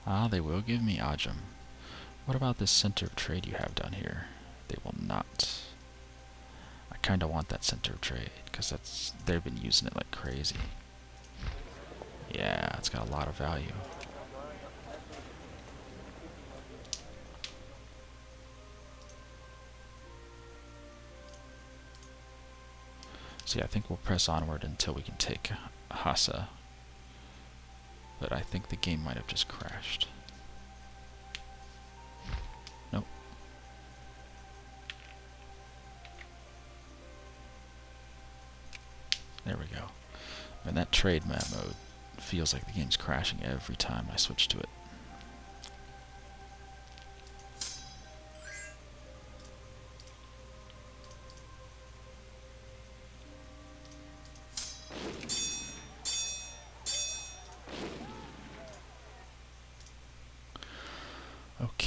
Ah, they will give me Ajam. What about this center of trade you have down here? They will not. I kind of want that center of trade, because they've been using it like crazy. Yeah, it's got a lot of value. See, I think we'll press onward until we can take Hassa. But I think the game might have just crashed. Nope. There we go. And that trade map mode feels like the game's crashing every time I switch to it.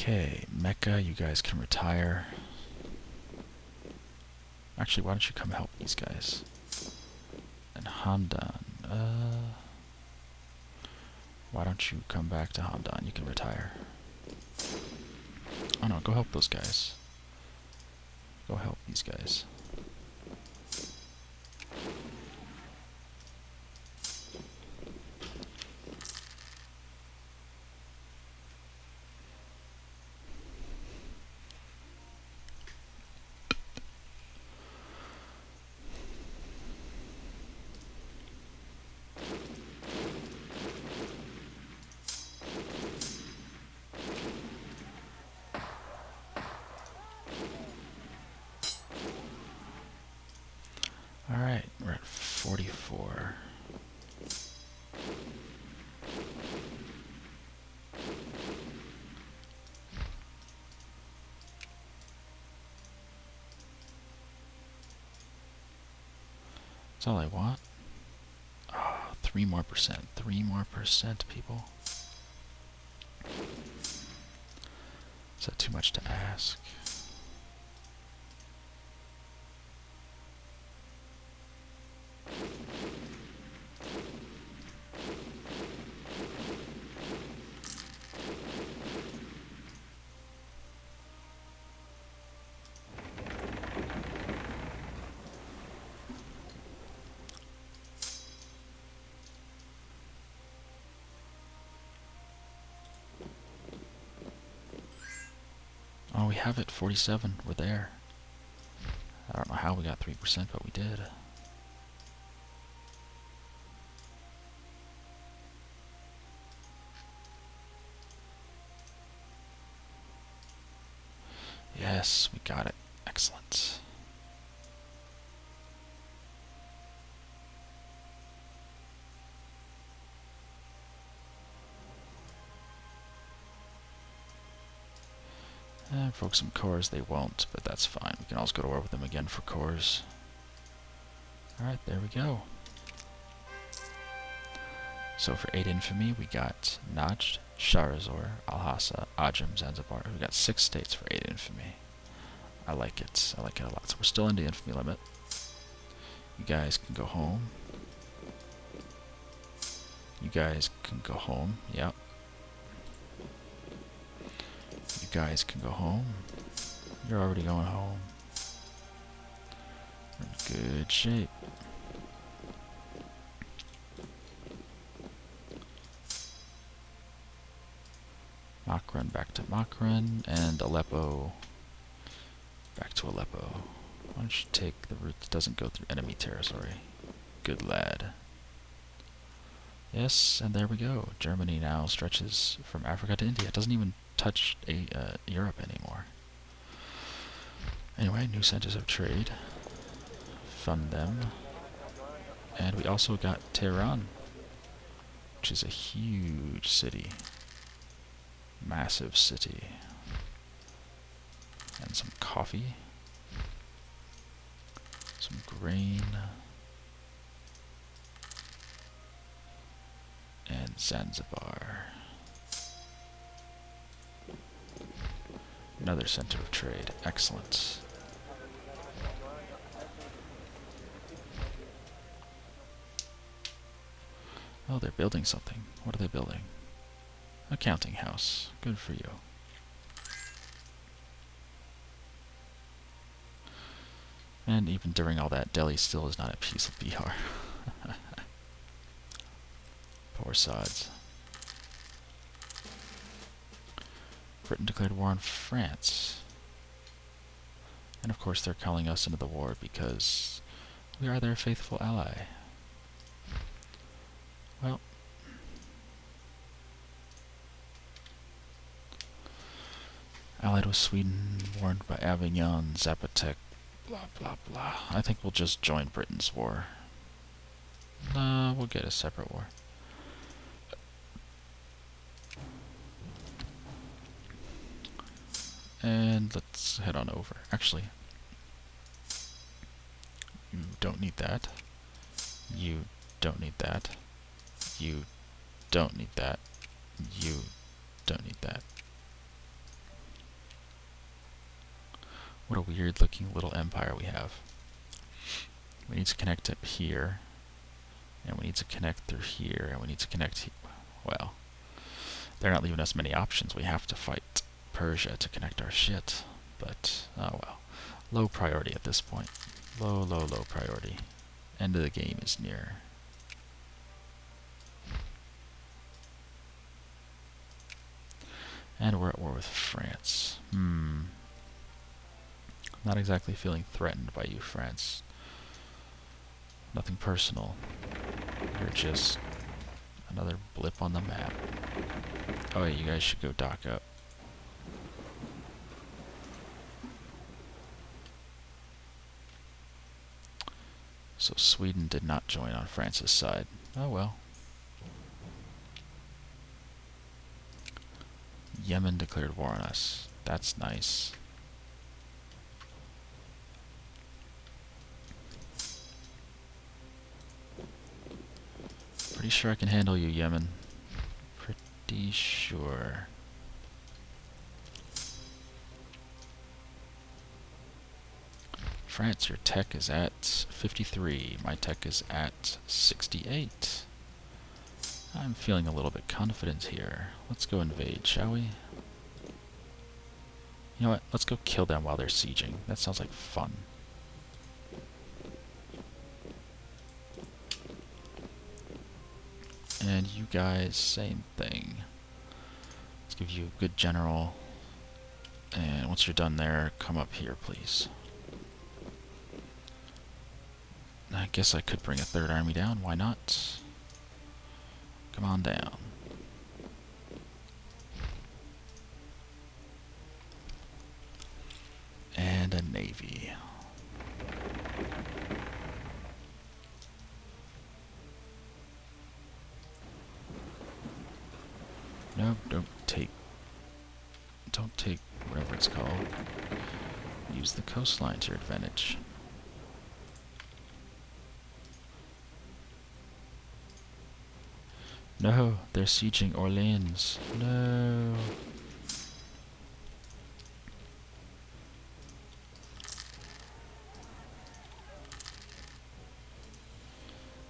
Okay, Mecca, you guys can retire. Actually, why don't you come help these guys? And Hamdan, why don't you come back to Hamdan? You can retire. Oh no, go help those guys. Go help these guys. Alright, we're at 44. That's all I want. Oh, 3 more percent. 3 more percent, people. Is that too much to ask? Oh, we have it, 47. We're there. I don't know how we got 3%, but we did. Yes, we got it. Excellent. And for some cores, they won't, but that's fine. We can always go to war with them again for cores. Alright, there we go. So for 8 infamy, we got Najd, Sharazor, Al-Hassa, Ajam, Zanzibar. We got 6 states for 8 infamy. I like it. I like it a lot. So we're still in the infamy limit. You guys can go home. You guys can go home. Yep. You guys can go home. You're already going home. We're in good shape. Makran back to Makran, and Aleppo back to Aleppo. Why don't you take the route that doesn't go through enemy territory? Good lad. Yes, and there we go. Germany now stretches from Africa to India. It doesn't even touch Europe anymore. Anyway, new centers of trade. Fund them. And we also got Tehran, which is a huge city. Massive city. And some coffee. Some grain. And Zanzibar. Another center of trade. Excellent. Oh, they're building something. What are they building? A counting house. Good for you. And even during all that, Delhi still is not at peace with Bihar. Poor sods. Britain declared war on France. And of course they're calling us into the war because we are their faithful ally. Well, allied with Sweden, warned by Avignon, Zapotec, blah blah blah. I think we'll just join Britain's war. Nah, we'll get a separate war. And let's head on over. Actually, you don't need that. You don't need that. You don't need that. You don't need that. What a weird looking little empire we have. We need to connect up here. And we need to connect through here. And we need to connect well, they're not leaving us many options. We have to fight Persia to connect our shit. But, oh well. Low priority at this point. Low, low, low priority. End of the game is near. And we're at war with France. Not exactly feeling threatened by you, France. Nothing personal. You're just another blip on the map. Oh yeah, you guys should go dock up. So Sweden did not join on France's side. Oh well. Yemen declared war on us. That's nice. Pretty sure I can handle you, Yemen. Pretty sure. France, your tech is at 53. My tech is at 68. I'm feeling a little bit confident here. Let's go invade, shall we? You know what? Let's go kill them while they're sieging. That sounds like fun. And you guys, same thing. Let's give you a good general. And once you're done there, come up here, please. I guess I could bring a third army down. Why not? Come on down. And a navy. No, don't take whatever it's called. Use the coastline to your advantage. No, they're sieging Orleans. No.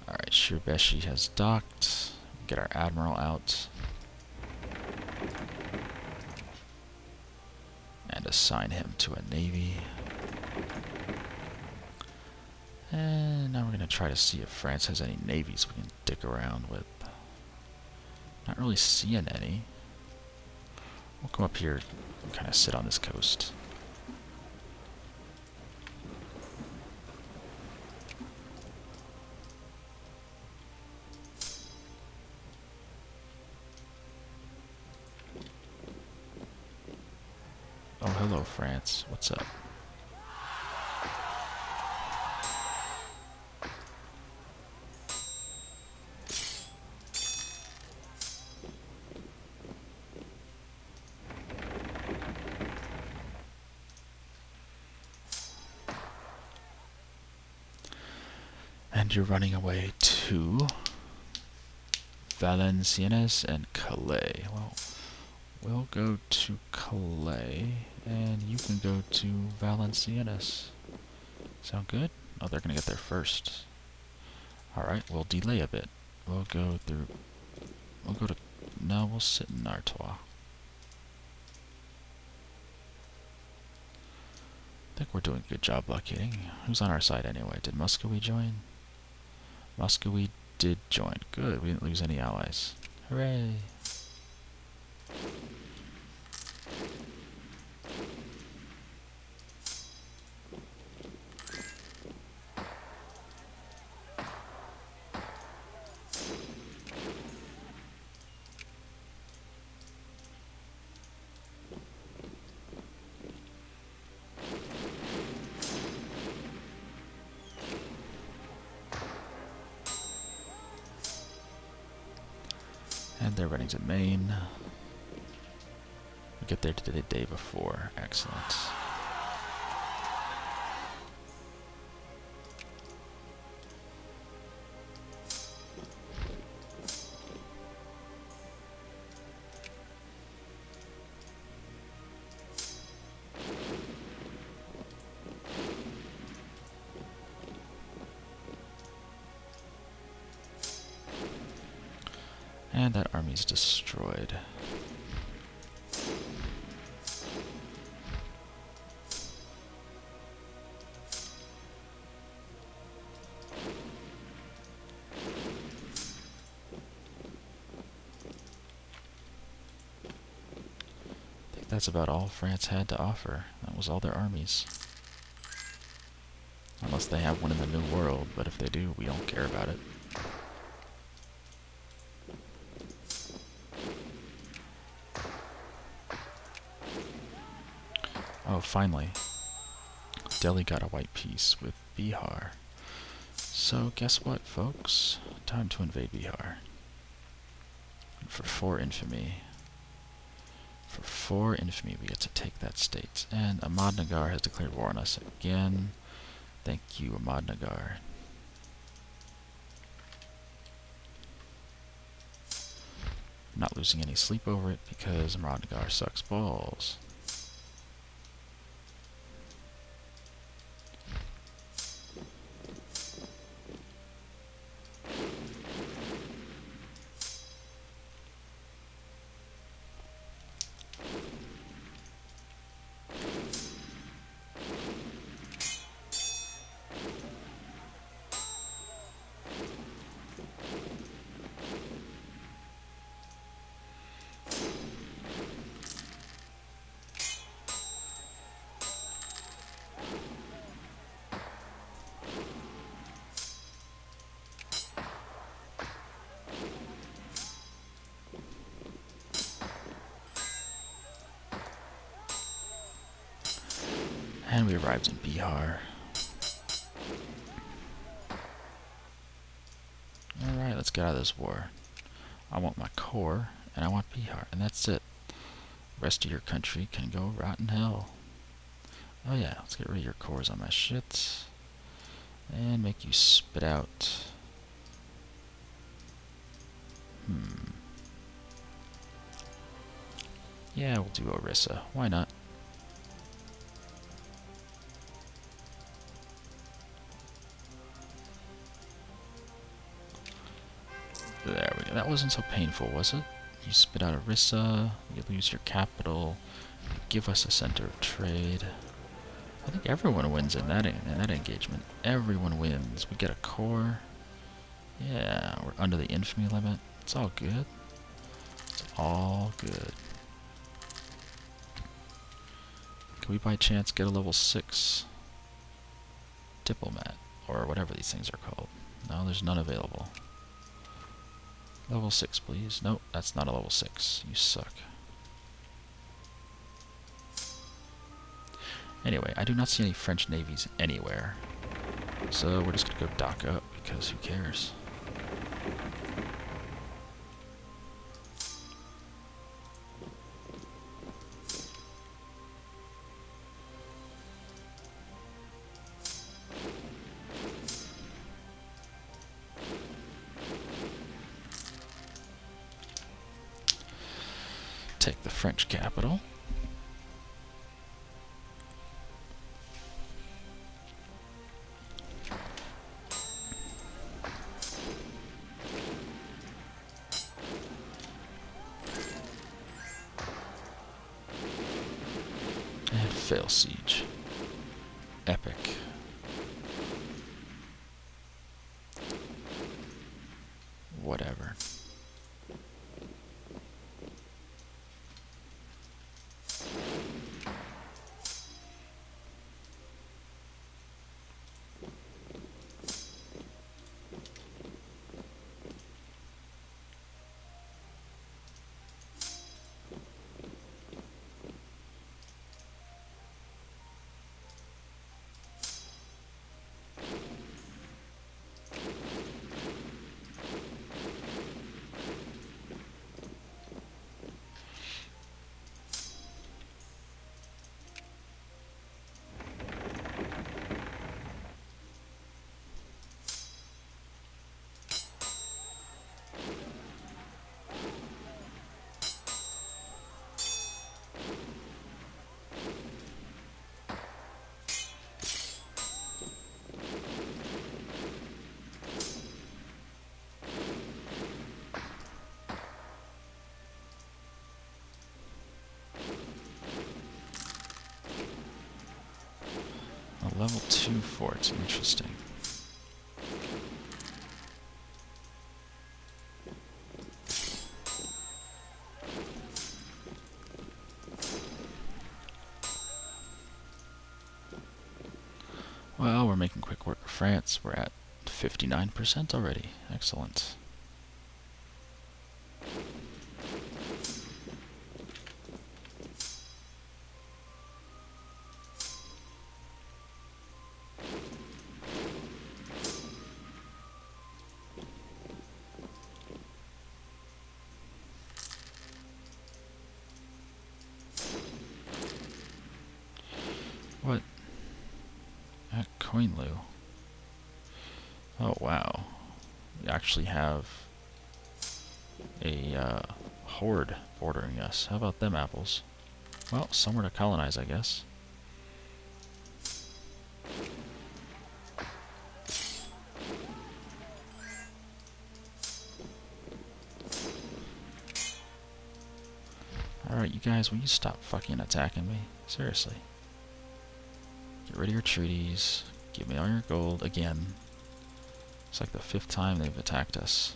Alright, Shirbeshi has docked. Get our admiral out. And assign him to a navy. And now we're going to try to see if France has any navies we can dick around with. Not really seeing any. We'll come up here and kind of sit on this coast. Oh, hello, France. What's up? And you're running away to Valenciennes and Calais. Well, we'll go to Calais, and you can go to Valenciennes. Sound good? Oh, they're gonna get there first. Alright, we'll delay a bit. We'll go to No, we'll sit in Artois. I think we're doing a good job blockading. Who's on our side anyway? Did Muscovy join? Muscovy did join. Good, we didn't lose any allies. Hooray! And they're running to Maine. We get there to the day before. Excellent. And that army's destroyed. I think that's about all France had to offer. That was all their armies. Unless they have one in the New World, but if they do, we don't care about it. Oh, finally. Delhi got a white peace with Bihar. So, guess what, folks? Time to invade Bihar. For 4 infamy. For 4 infamy, we get to take that state. And Ahmadnagar has declared war on us again. Thank you, Ahmadnagar. I'm not losing any sleep over it because Ahmadnagar sucks balls. And we arrived in Bihar. Alright, let's get out of this war. I want my core, and I want Bihar, and that's it. The rest of your country can go rot in hell. Oh yeah, let's get rid of your cores on my shit. And make you spit out. Yeah, we'll do Orissa. Why not? There we go. That wasn't so painful, was it? You spit out Orissa, you lose your capital, you give us a center of trade. I think everyone wins in that engagement. Everyone wins. We get a core. Yeah, we're under the infamy limit. It's all good. It's all good. Can we by chance get a level 6 diplomat? Or whatever these things are called. No, there's none available. Level 6, please. Nope, that's not a level 6. You suck. Anyway, I do not see any French navies anywhere. So we're just going to go dock up, because who cares? Take the French capital. Fail siege. Epic. Whatever. A level 2 fort, interesting. Well, we're making quick work of France. We're at 59% already. Excellent. What? At Coinlu. Oh wow. We actually have a horde bordering us. How about them apples? Well, somewhere to colonize, I guess. Alright, you guys, will you stop fucking attacking me? Seriously. Get rid of your treaties. Give me all your gold again. It's like the 5th time they've attacked us.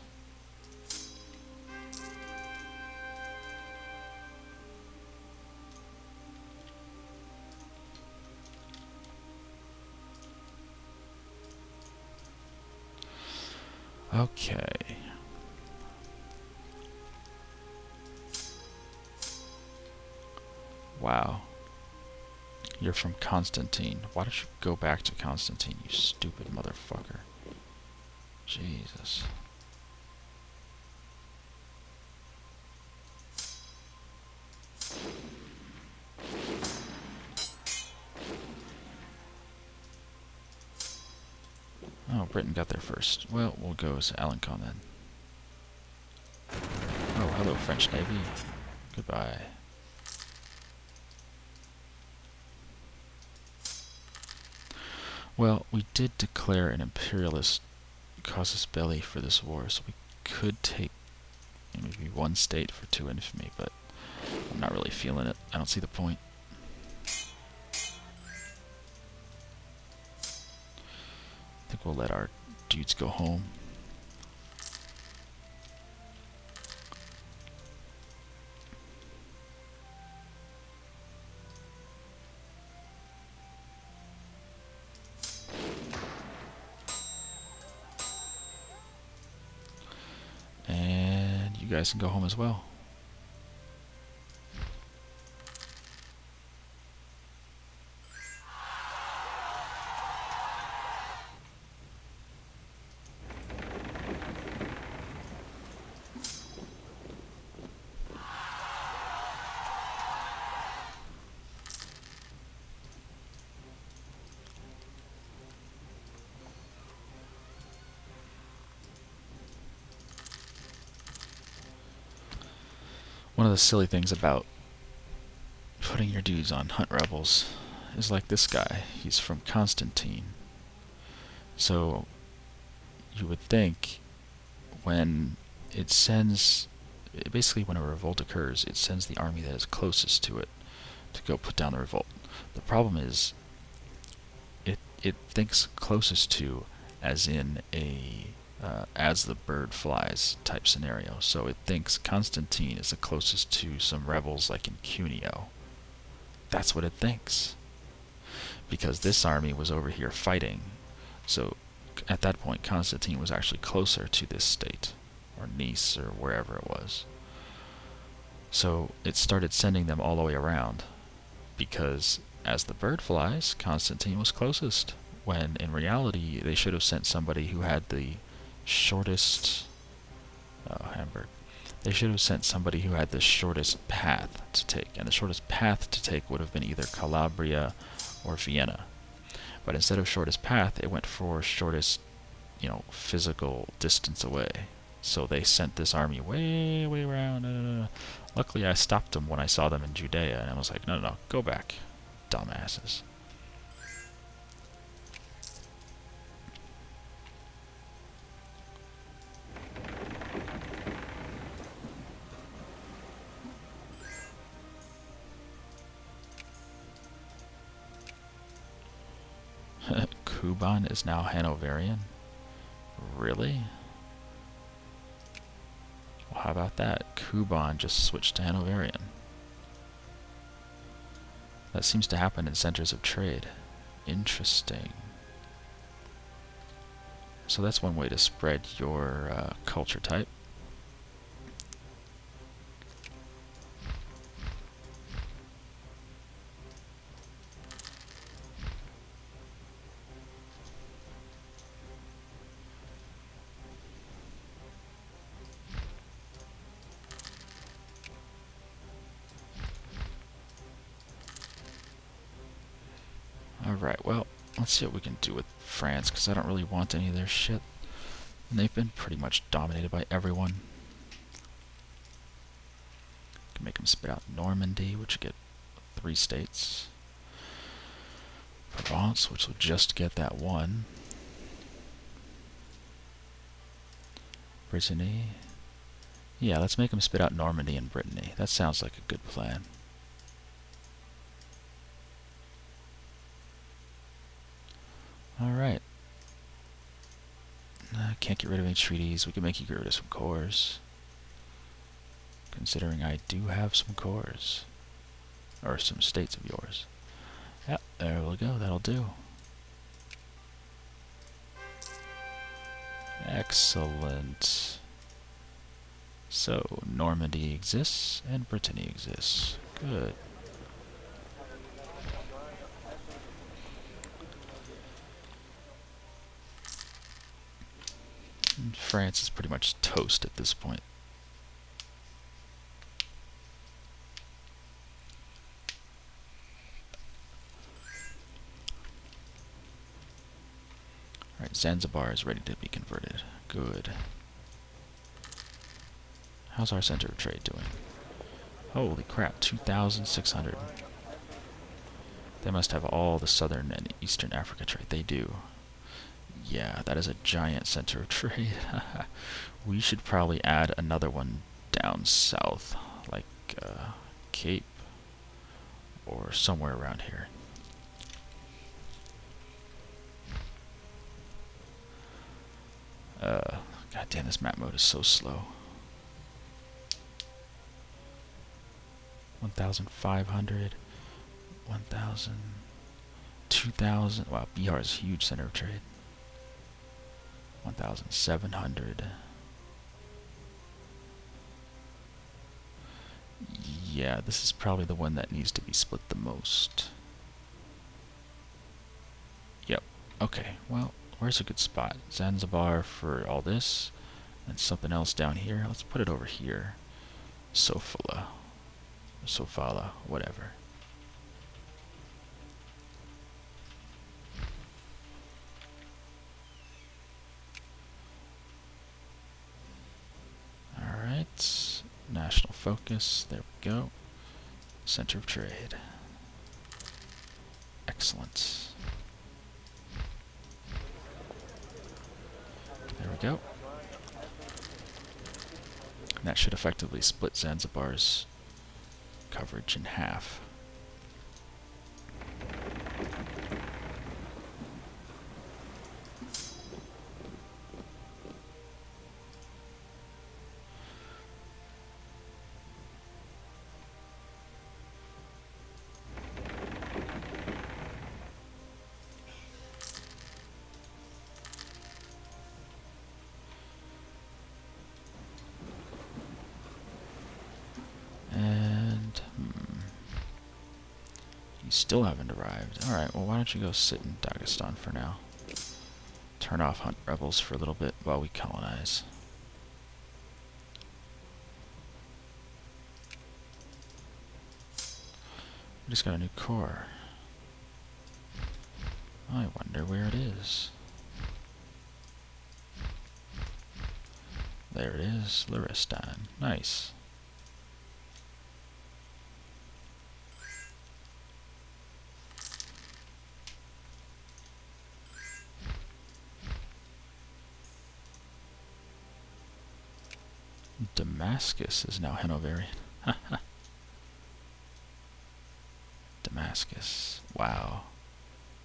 Okay. Wow. You're from Constantine. Why don't you go back to Constantine, you stupid motherfucker? Jesus. Oh, Britain got there first. Well, we'll go to Alencon then. Oh, hello, French Navy. Goodbye. Well, we did declare an imperialist casus belli for this war, so we could take maybe 1 state for 2 infamy, but I'm not really feeling it. I don't see the point. I think we'll let our dudes go home. And you guys can go home as well. One of the silly things about putting your dudes on hunt rebels is like this guy. He's from Constantine. So you would think when it sends, basically when a revolt occurs, it sends the army that is closest to it to go put down the revolt. The problem is it thinks closest to as in a as the bird flies type scenario. So it thinks Constantine is the closest to some rebels like in Cuneo. That's what it thinks. Because this army was over here fighting. So at that point Constantine was actually closer to this state, or Nice, or wherever it was. So it started sending them all the way around, because as the bird flies, Constantine was closest, when in reality they should have sent somebody who had the shortest Hamburg. They should have sent somebody who had the shortest path to take, and the shortest path to take would have been either Calabria or Vienna. But instead of shortest path, it went for shortest, physical distance away. So they sent this army way, way around. Luckily, I stopped them when I saw them in Judea, and I was like, no, go back, dumbasses. Kuban is now Hanoverian? Really? Well, how about that? Kuban just switched to Hanoverian. That seems to happen in centers of trade. Interesting. So that's one way to spread your culture type. Alright, well, let's see what we can do with France, because I don't really want any of their shit. And they've been pretty much dominated by everyone. Can make them spit out Normandy, which will get 3 states. Provence, which will just get that 1. Brittany. Yeah, let's make them spit out Normandy and Brittany. That sounds like a good plan. Alright. Can't get rid of any treaties. We can make you get rid of some cores. Considering I do have some cores. Or some states of yours. Yep, there we go. That'll do. Excellent. So, Normandy exists, and Brittany exists. Good. And France is pretty much toast at this point. Alright, Zanzibar is ready to be converted. Good. How's our center of trade doing? Holy crap, 2,600. They must have all the southern and eastern Africa trade. They do. Yeah, that is a giant center of trade. We should probably add another one down south, like Cape or somewhere around here. God damn, this map mode is so slow. 1,500, 1,000, 2,000. Wow, Bihar is a huge center of trade. 1,700. Yeah, this is probably the one that needs to be split the most. Yep. Okay, well, where's a good spot? Zanzibar for all this, and something else down here. Let's put it over here. Sofala. Sofala, whatever. Alright, national focus, there we go. Center of trade. Excellent. There we go. And that should effectively split Zanzibar's coverage in half. still haven't arrived. Alright, well why don't you go sit in Dagestan for now. Turn off hunt rebels for a little bit while we colonize. We just got a new core. I wonder where it is. There it is, Luristan. Nice. Damascus is now Hanoverian. Damascus. Wow.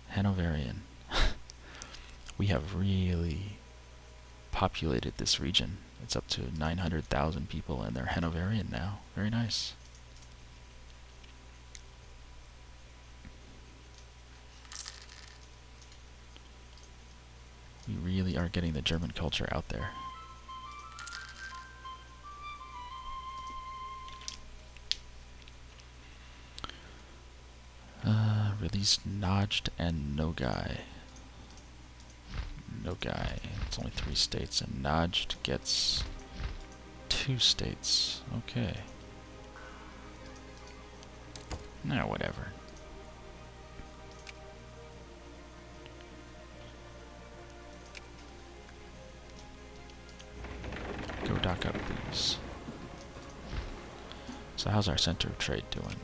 Hanoverian. We have really populated this region. It's up to 900,000 people and they're Hanoverian now. Very nice. We really are getting the German culture out there. Release Najd and Nogai. Nogai. It's only 3 states, and Najd gets 2 states. Okay. Nah, whatever. Go dock up, please. So how's our center of trade doing?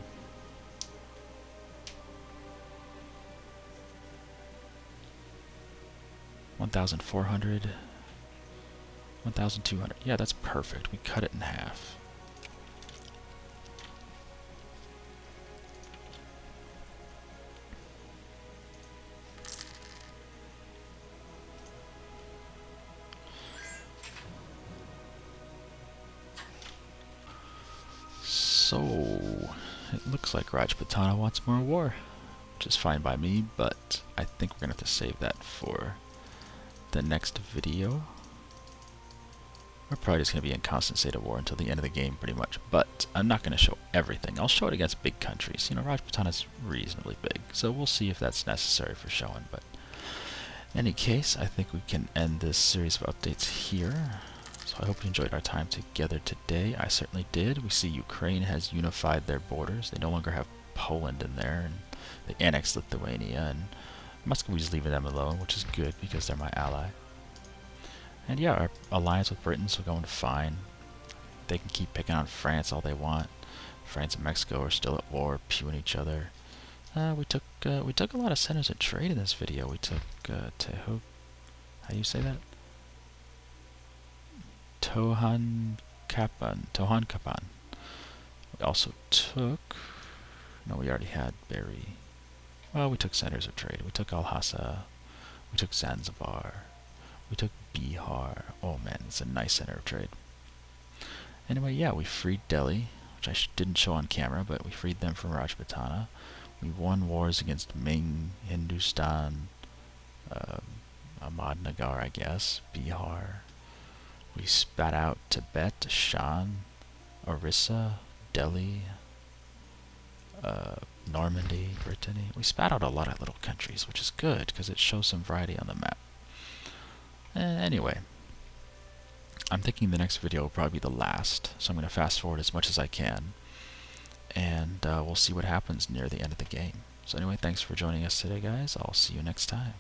1,400, 1,200. Yeah, that's perfect. We cut it in half. So, it looks like Rajputana wants more war, which is fine by me, but I think we're going to have to save that for the next video. We're probably just going to be in constant state of war until the end of the game, pretty much. But I'm not going to show everything. I'll show it against big countries. You know, Rajputana's reasonably big, so we'll see if that's necessary for showing. But in any case, I think we can end this series of updates here. So I hope you enjoyed our time together today. I certainly did. We see Ukraine has unified their borders. They no longer have Poland in there, and they annexed Lithuania, and Muscovy's leaving them alone, which is good because they're my ally. And yeah, our alliance with Britain's going fine. They can keep picking on France all they want. France and Mexico are still at war, pewing each other. We took a lot of centers of trade in this video. We took Teho. How do you say that? Tohan-Kapan. We also took. No, we already had Berry. Well, we took centers of trade. We took Al-Hassa. We took Zanzibar. We took Bihar. Oh man, it's a nice center of trade. Anyway, yeah, we freed Delhi, which I didn't show on camera, but we freed them from Rajputana. We won wars against Ming, Hindustan, Ahmadnagar, I guess, Bihar. We spat out Tibet, Shan, Orissa, Delhi, Normandy, Brittany. We spat out a lot of little countries, which is good because it shows some variety on the map. Anyway, I'm thinking the next video will probably be the last, so I'm going to fast forward as much as I can, and we'll see what happens near the end of the game. So anyway, thanks for joining us today, guys. I'll see you next time.